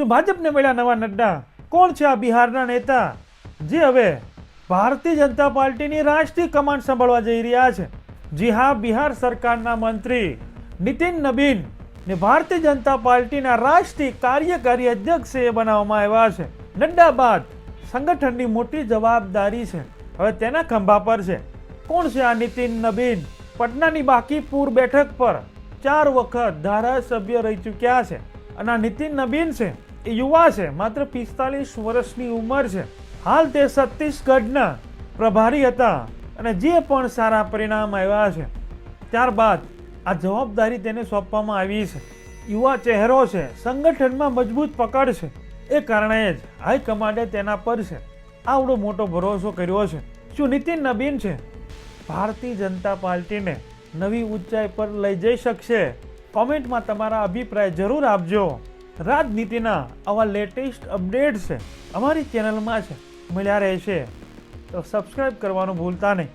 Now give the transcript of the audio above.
શું ભાજપને મળ્યા નવા નડ્ડા? કોણ છે આ બિહારના નેતા જે હવે ભારતીય જનતા પાર્ટીની રાષ્ટ્રીય કમાન્ડ સંભાળવા જઈ રહ્યા છે? જી હા, બિહાર સરકારના મંત્રી નીતિન નબીન ને ભારતીય જનતા પાર્ટીના રાષ્ટ્રીય કાર્યકારી અધ્યક્ષ એ બનાવવામાં આવ્યા છે. નડ્ડા બાદ સંગઠનની મોટી જવાબદારી છે હવે તેના ખંભા પર છે. કોણ છે આ નીતિન નબીન? પટનાની બાંકીપુર બેઠક પર 4 વખત ધારાસભ્ય રહી ચૂક્યા છે અને આ નીતિન નબીન છે એ યુવા છે, માત્ર 45 વર્ષની ઉંમર છે. હાલ તે છત્તીસગઢના પ્રભારી હતા અને જે પણ સારા પરિણામ આવ્યા છે ત્યારબાદ આ જવાબદારી તેને સોંપવામાં આવી છે. યુવા ચહેરો છે, સંગઠનમાં મજબૂત પકડ છે, એ કારણે જ હાઈકમાન્ડે તેના પર છે આવડો મોટો ભરોસો કર્યો છે. શું નીતિન નબીન છે ભારતીય જનતા પાર્ટીને નવી ઊંચાઈ પર લઈ જઈ શકશે? કોમેન્ટમાં તમારા અભિપ્રાય જરૂર આપજો. રાજનીતિના આવા લેટેસ્ટ અપડેટ્સ છે અમારી ચેનલમાં છે, મળ્યા રહેશે તો સબસ્ક્રાઈબ કરવાનું ભૂલતા નહીં.